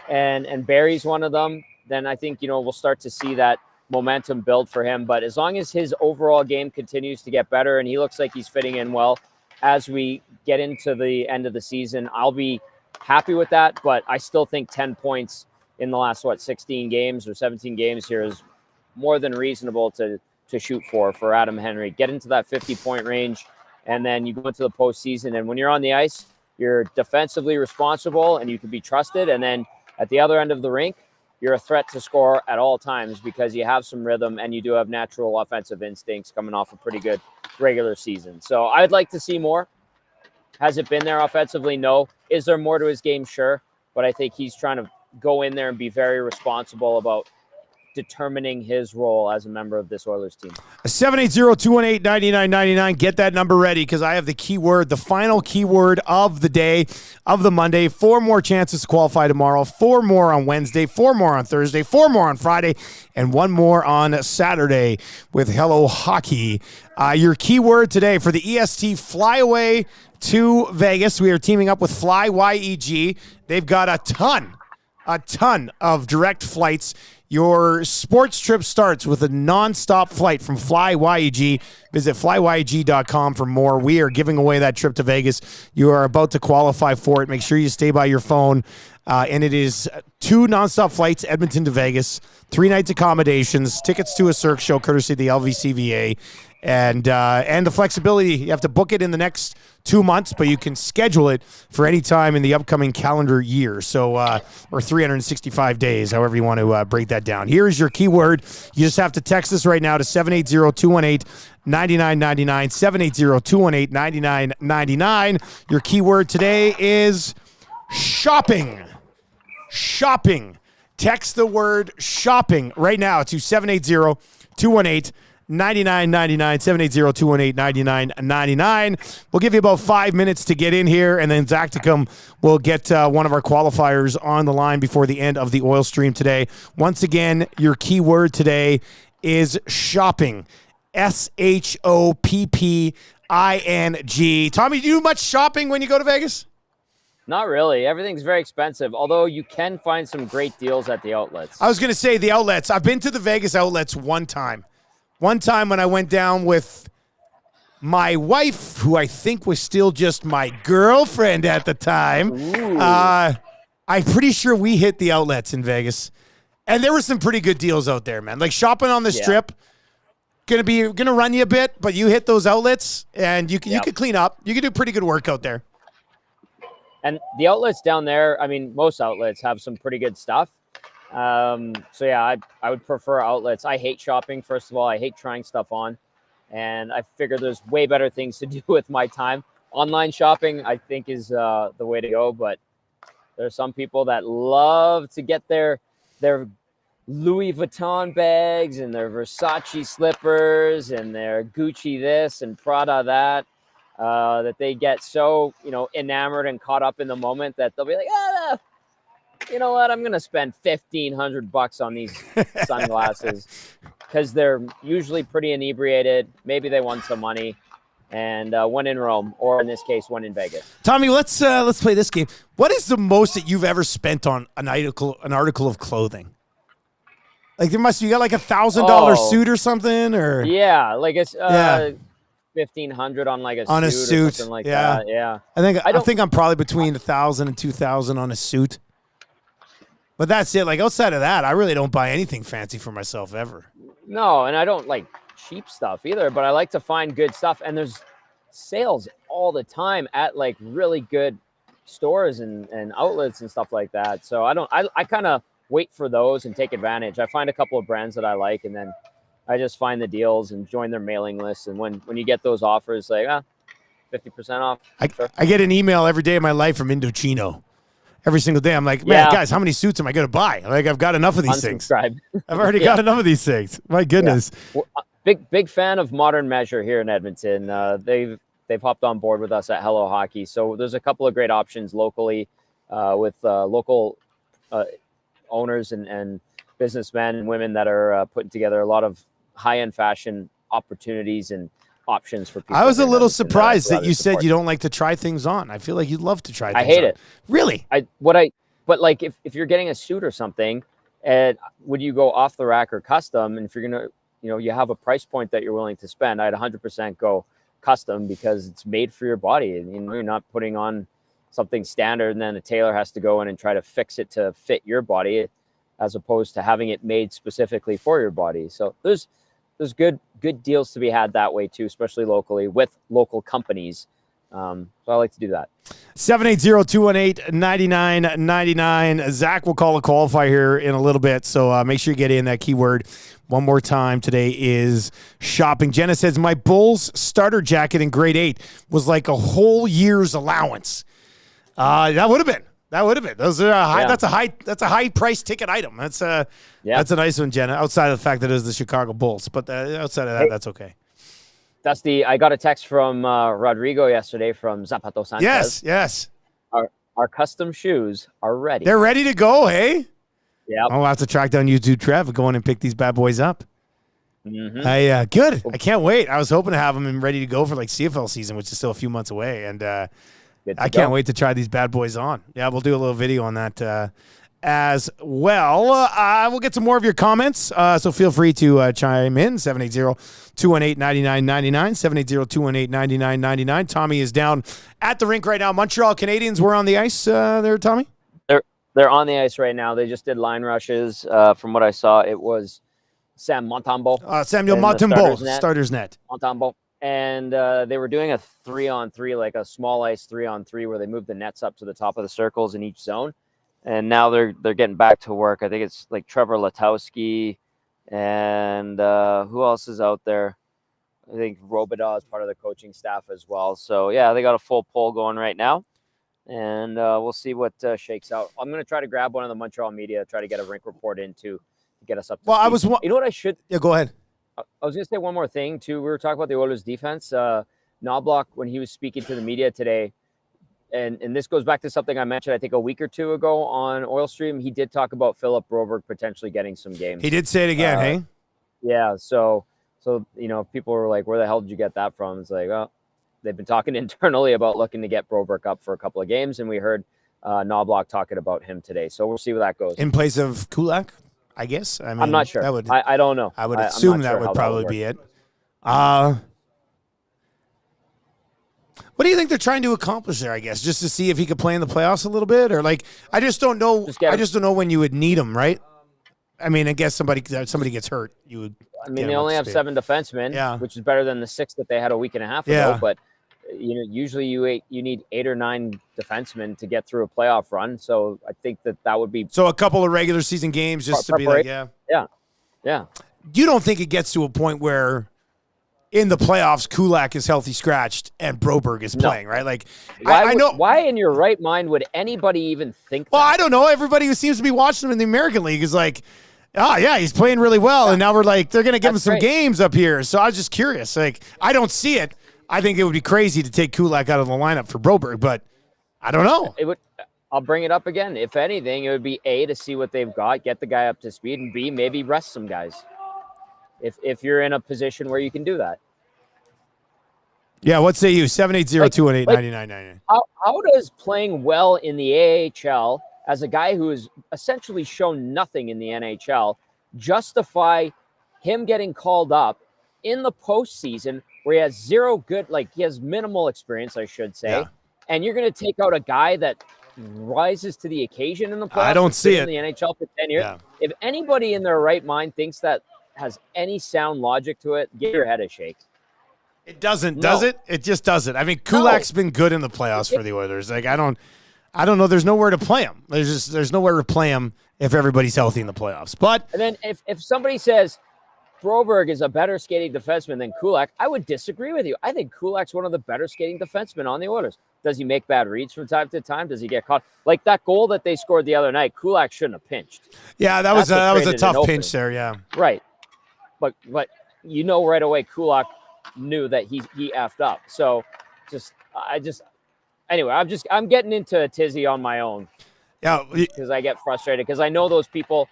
and buries one of them, then I think, we'll start to see that momentum build for him. But as long as his overall game continues to get better and he looks like he's fitting in well as we get into the end of the season, I'll be happy with that. But I still think 10 points in the last, 16 games or 17 games here is more than reasonable to shoot for Adam Henrique. Get into that 50-point range, and then you go into the postseason. And when you're on the ice, you're defensively responsible and you can be trusted. And then at the other end of the rink, you're a threat to score at all times because you have some rhythm and you do have natural offensive instincts coming off a pretty good regular season. So I'd like to see more. Has it been there offensively? No. Is there more to his game? Sure. But I think he's trying to go in there and be very responsible about determining his role as a member of this Oilers team. 780-218-9999. Get that number ready because I have the keyword, the final keyword of the day, of the Monday. 4 more chances to qualify tomorrow, 4 more on Wednesday, 4 more on Thursday, 4 more on Friday, and 1 more on Saturday with Hello Hockey. Your keyword today for the EST Flyaway to Vegas. We are teaming up with Fly YEG. They've got a ton of direct flights. Your sports trip starts with a nonstop flight from Fly YEG. Visit flyyeg.com for more. We are giving away that trip to Vegas. You are about to qualify for it. Make sure you stay by your phone. And it is 2 nonstop flights, Edmonton to Vegas, 3 nights accommodations, tickets to a Cirque show courtesy of the LVCVA, and the flexibility. You have to book it in the next 2 months, but you can schedule it for any time in the upcoming calendar year. So, or 365 days, however you want to break that down. Here is your keyword. You just have to text us right now to 780-218-9999, 780-218-9999. Your keyword today is shopping. Shopping. Text the word shopping right now to 780-218-9999, 780-218-9999. We'll give you about 5 minutes to get in here, and then Zacticum will get one of our qualifiers on the line before the end of the oil stream today. Once again, your keyword today is shopping. SHOPPING. Tommy, do you do much shopping when you go to Vegas? Not really. Everything's very expensive, although you can find some great deals at the outlets. I was going to say the outlets. I've been to the Vegas outlets one time. One time when I went down with my wife, who I think was still just my girlfriend at the time. I'm pretty sure we hit the outlets in Vegas. And there were some pretty good deals out there, man. Like shopping on the strip, gonna run you a bit, but you hit those outlets and you could clean up. You could do pretty good work out there. And the outlets down there, I mean, most outlets have some pretty good stuff. So yeah, I would prefer outlets. I hate shopping. First of all, I hate trying stuff on, and I figure there's way better things to do with my time. Online shopping, I think, is the way to go. But there are some people that love to get their Louis Vuitton bags and their Versace slippers and their Gucci this and Prada that. That they get so, enamored and caught up in the moment that they'll be like, you know what? I'm going to spend $1,500 on these sunglasses because they're usually pretty inebriated. Maybe they won some money. and one in Rome, or in this case, one in Vegas. Tommy, let's play this game. What is the most that you've ever spent on an article of clothing? Like you got like $1,000 suit or something, or yeah, like it's $1,500 on like a suit or something like that. Yeah, I think I'm probably between $1,000 and $2,000 on a suit. But that's it. Like outside of that, I really don't buy anything fancy for myself ever. No, and I don't like cheap stuff either, but I like to find good stuff. And there's sales all the time at like really good stores and outlets and stuff like that. So I kind of wait for those and take advantage. I find a couple of brands that I like, and then I just find the deals and join their mailing list. And when you get those offers, like 50% off. I get an email every day of my life from Indochino. Every single day, I'm like, man, guys, how many suits am I going to buy? Like, I've got enough of these things. I've already got enough of these things. My goodness. Yeah. Well, big fan of Modern Measure here in Edmonton. They've hopped on board with us at Hello Hockey. So there's a couple of great options locally with local owners and businessmen and women that are putting together a lot of high-end fashion opportunities and options for people. I was a little surprised that you said you don't like to try things on. I feel like you'd love to try things on. I hate it. Really? But like if you're getting a suit or something, would you go off the rack or custom? And if you're going to, you have a price point that you're willing to spend, I'd 100% go custom because it's made for your body. And you're not putting on something standard and then a tailor has to go in and try to fix it to fit your body as opposed to having it made specifically for your body. So there's good deals to be had that way too, especially locally with local companies. So I like to do that. 780-218-9999. Zach will call a qualifier here in a little bit, so make sure you get in that keyword one more time. Today is shopping. Jenna says, my Bulls starter jacket in grade 8 was like a whole year's allowance. That would have been. Those are high. Yeah. That's a high price ticket item. That's a nice one, Jenna. Outside of the fact that it is the Chicago Bulls, but outside of that, that's okay. I got a text from Rodrigo yesterday from Zapato Sanchez. Yes. Our custom shoes are ready. They're ready to go. Hey. Yeah. I'll have to track down YouTube Trev and go in and pick these bad boys up. Mm-hmm. Good. I can't wait. I was hoping to have them ready to go for like CFL season, which is still a few months away, and I can't wait to try these bad boys on. Yeah, we'll do a little video on that as well. We'll get some more of your comments, so feel free to chime in. 780-218-9999, 780-218-9999. Tommy is down at the rink right now. Montreal Canadiens were on the ice there, Tommy? They're on the ice right now. They just did line rushes. From what I saw, it was Samuel Montembeault, starter's net. Montembeault. And they were doing a 3-on-3, like a small ice 3-on-3, where they moved the nets up to the top of the circles in each zone. And now they're getting back to work. I think it's like Trevor Latowski and who else is out there? I think Robidaw is part of the coaching staff as well. So, yeah, they got a full pull going right now. And we'll see what shakes out. I'm going to try to grab one of the Montreal media, try to get a rink report in to get us up to speed. You know what I should? Yeah, go ahead. I was going to say one more thing, too. We were talking about the Oilers' defense. Knobloch, when he was speaking to the media today, and this goes back to something I mentioned, I think, a week or two ago on Oil Stream, he did talk about Philip Broberg potentially getting some games. He did say it again, hey? Yeah, so people were like, where the hell did you get that from? It's like, well, they've been talking internally about looking to get Broberg up for a couple of games, and we heard Knobloch talking about him today. So we'll see where that goes. In place of Kulak, I guess? I mean, I'm not sure. I don't know. I would assume that would probably be it. What do you think they're trying to accomplish there, I guess? Just to see if he could play in the playoffs a little bit? Or, like, I just don't know. I just don't know when you would need him, right? I mean, I guess somebody gets hurt. You would. I mean, they only have 7 defensemen, which is better than the 6 that they had a week and a half ago. But usually you need 8 or 9 defensemen to get through a playoff run. So I think that would be a couple of regular season games just to be like, yeah. You don't think it gets to a point where in the playoffs Kulak is healthy scratched and Broberg is playing, right? Like, I know. Why in your right mind would anybody even think that? Well, I don't know. Everybody who seems to be watching him in the American League is like, oh, yeah, he's playing really well. And now we're like, they're going to give him some games up here. So I was just curious. Like, I don't see it. I think it would be crazy to take Kulak out of the lineup for Broberg, but I don't know. I'll bring it up again. If anything, it would be A, to see what they've got, get the guy up to speed, and B, maybe rest some guys. If you're in a position where you can do that. Yeah, what say you? 780-218-9999. How does playing well in the AHL as a guy who has essentially shown nothing in the NHL justify him getting called up in the postseason where he has he has minimal experience, I should say, and you're going to take out a guy that rises to the occasion in the playoffs? I don't see it in the NHL for 10 years. Yeah. If anybody in their right mind thinks that has any sound logic to it, give your head a shake. It doesn't, does it? It just doesn't. I mean, Kulak's been good in the playoffs for the Oilers. Like, I don't know. There's nowhere to play him. There's nowhere to play him if everybody's healthy in the playoffs. But and then if somebody says Broberg is a better skating defenseman than Kulak, I would disagree with you. I think Kulak's one of the better skating defensemen on the Oilers. Does he make bad reads from time to time? Does he get caught? Like that goal that they scored the other night, Kulak shouldn't have pinched. Yeah, that was a tough pinch there. Yeah, right. But right away, Kulak knew that he effed up. So anyway, I'm getting into a tizzy on my own. Yeah, because I get frustrated because I know those people.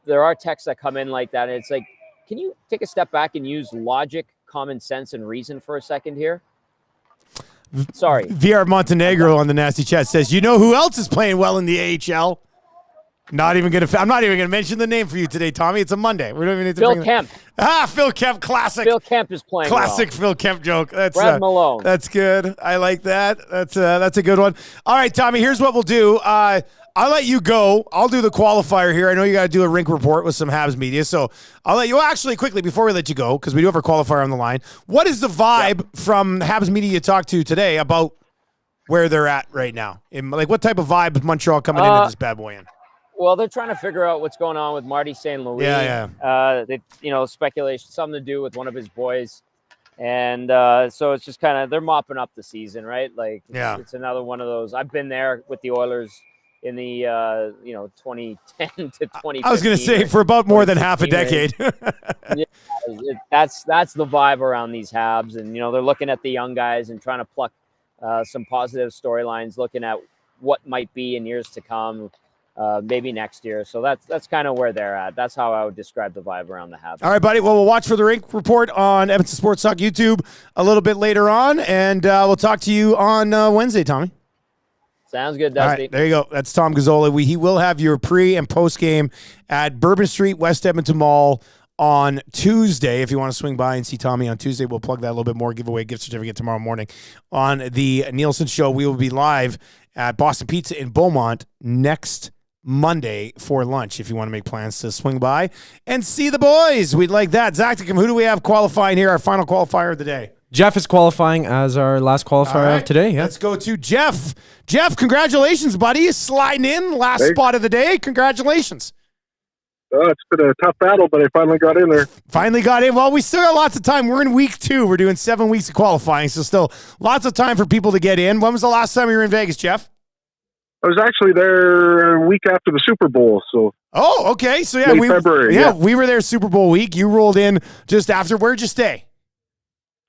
There are texts that come in like that, and it's like, can you take a step back and use logic, common sense, and reason for a second here? Sorry. VR Montenegro on the nasty chat says, "You know who else is playing well in the AHL?" I'm not even gonna mention the name for you today, Tommy. It's a Monday. We don't even need to Phil Kemp. Phil Kemp, classic. Phil Kemp is playing classic well. Phil Kemp joke. That's Brad Malone. That's good. I like that. That's a good one. All right, Tommy. Here's what we'll do. I'll let you go. I'll do the qualifier here. I know you got to do a rink report with some Habs media, so I'll let you. Well, actually, quickly before we let you go, because we do have our qualifier on the line. What is the vibe from Habs media you talked to today about where they're at right now? Like, what type of vibe is Montreal coming into this bad boy in? Well, they're trying to figure out what's going on with Marty St. Louis. Yeah. Speculation, something to do with one of his boys. And so it's just kind of, they're mopping up the season, right? Like, it's another one of those. I've been there with the Oilers in the, 2010 to 2015. I was going to say for about more than half a decade. That's the vibe around these Habs. And, they're looking at the young guys and trying to pluck some positive storylines, looking at what might be in years to come. Maybe next year. So that's kind of where they're at. That's how I would describe the vibe around the Habs. All right, buddy. Well, we'll watch for the rink report on Edmonton Sports Talk YouTube a little bit later on, and we'll talk to you on Wednesday, Tommy. Sounds good, Dusty. All right, there you go. That's Tom Gazzola. He will have your pre- and post-game at Bourbon Street, West Edmonton Mall on Tuesday. If you want to swing by and see Tommy on Tuesday, we'll plug that a little bit more, give away a gift certificate tomorrow morning on the Nielson Show. We will be live at Boston Pizza in Beaumont next Monday for lunch if you want to make plans to swing by and see the boys. We'd like that. Zacticum, who do we have qualifying here, our final qualifier of the day? Jeff is qualifying as our last qualifier of today. Yeah. Let's go to Jeff. Jeff, congratulations, buddy. Sliding in. Last spot of the day. Congratulations. It's been a tough battle, but I finally got in there. Finally got in. Well, we still got lots of time. We're in week 2. We're doing 7 weeks of qualifying, so still lots of time for people to get in. When was the last time you were in Vegas, Jeff? I was actually there a week after the Super Bowl. So. Oh, okay. So, February. We were there Super Bowl week. You rolled in just after. Where'd you stay?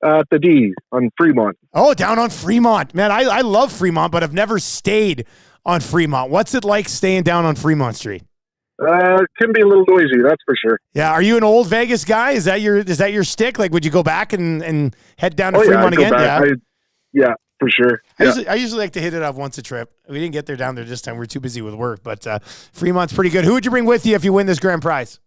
At the D on Fremont. Oh, down on Fremont. Man, I love Fremont, but I've never stayed on Fremont. What's it like staying down on Fremont Street? It can be a little noisy, that's for sure. Yeah. Are you an old Vegas guy? Is that your stick? Like, would you go back and head down to Fremont again? Yeah, for sure. Yeah. I usually like to hit it up once a trip. We didn't get there down there this time. We were too busy with work, but Fremont's pretty good. Who would you bring with you if you win this grand prize?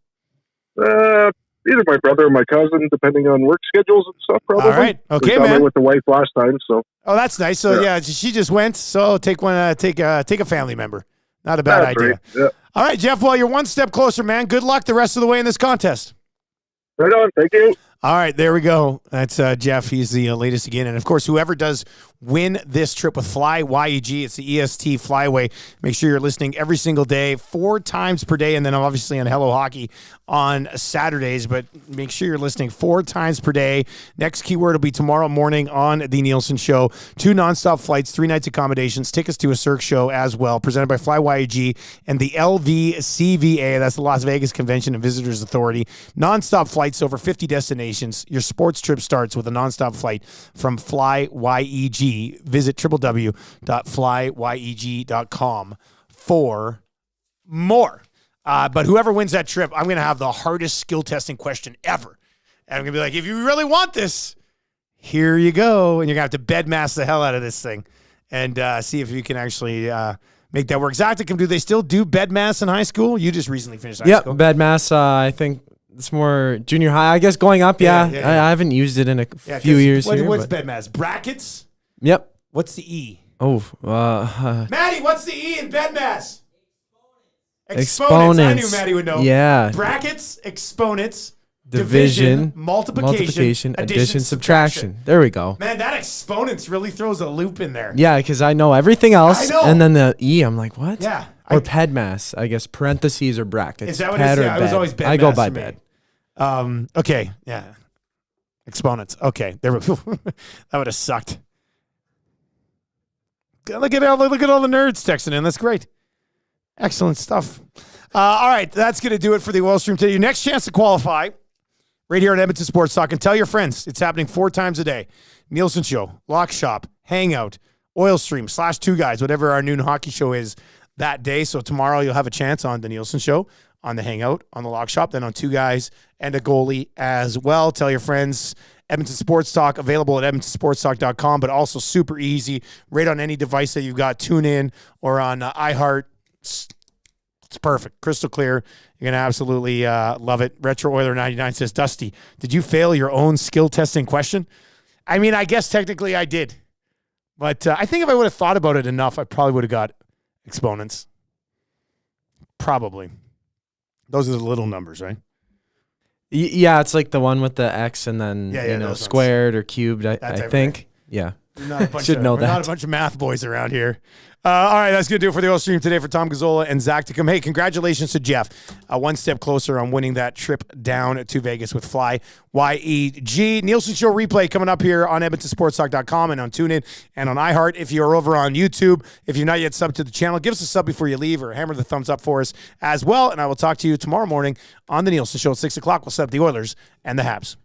Either my brother or my cousin, depending on work schedules and stuff, probably. All right. Okay, man. I man. with the wife last time, so. Oh, that's nice. So, yeah she just went. So, take a family member. Not a bad idea. Right. Yeah. All right, Jeff. Well, you're one step closer, man. Good luck the rest of the way in this contest. Right on. Thank you. All right, there we go. That's Jeff. He's the latest again. And, of course, whoever does win this trip with Fly YEG, it's the EST Flyway. Make sure you're listening every single day, 4 times per day, and then obviously on Hello Hockey on Saturdays. But make sure you're listening 4 times per day. Next keyword will be tomorrow morning on The Nielsen Show. 2 nonstop flights, 3 nights accommodations, tickets to a Cirque show as well, presented by Fly YEG and the LVCVA. That's the Las Vegas Convention and Visitors Authority. Nonstop flights over 50 destinations. Your sports trip starts with a nonstop flight from Fly YEG. Visit www.flyyeg.com for more. But whoever wins that trip, I'm going to have the hardest skill testing question ever. And I'm going to be like, if you really want this, here you go. And you're going to have to bed mass the hell out of this thing and see if you can actually make that work. Zacticum, do they still do bed mass in high school? You just recently finished high school. Yep, bed mass, I think it's more junior high. I guess going up, yeah. I haven't used it in a few years here. What's bed mass? Brackets? Yep. What's the E? Oh, Maddie, what's the E in bed mass? Exponents. I knew Maddie would know. Yeah. Brackets, exponents, division, multiplication, addition, subtraction. There we go. Man, that exponents really throws a loop in there. Yeah, because I know everything else, and then the E, I'm like, what? Yeah. Or ped mass, I guess parentheses or brackets. Is that what it is? Yeah, it was always bed mass. I go by bed. Okay, yeah. Exponents. Okay, there we go. That would have sucked. Look at all the nerds texting in. That's great. Excellent stuff. All right, that's going to do it for the Oil Stream today. Your next chance to qualify right here at Edmonton Sports Talk. And tell your friends. It's happening 4 times a day. Nielsen Show, Lock Shop, Hangout, Oil Stream, /2 Guys, whatever our noon hockey show is that day. So tomorrow you'll have a chance on the Nielsen Show, on the Hangout, on the Lock Shop, then on 2 Guys and a goalie as well. Tell your friends. Edmonton Sports Talk, available at edmontonsportstalk.com, but also super easy, right on any device that you've got. Tune in or on iHeart. It's perfect. Crystal clear. You're going to absolutely love it. Retro Oiler 99 says, Dusty, did you fail your own skill testing question? I mean, I guess technically I did. But I think if I would have thought about it enough, I probably would have got exponents. Probably. Those are the little numbers, right? Yeah, it's like the one with the X and then squared or cubed, I think. Yeah. Should know that. We're not a bunch of math boys around here. All right, that's going to do it for the Oil Stream today for Tom Gazzola and Zacticum. Hey, congratulations to Jeff. One step closer on winning that trip down to Vegas with Fly YEG. Nielsen Show replay coming up here on EdmontonSportsTalk.com and on TuneIn and on iHeart. If you're over on YouTube, if you're not yet subbed to the channel, give us a sub before you leave or hammer the thumbs up for us as well. And I will talk to you tomorrow morning on the Nielsen Show at 6 o'clock. We'll set up the Oilers and the Habs.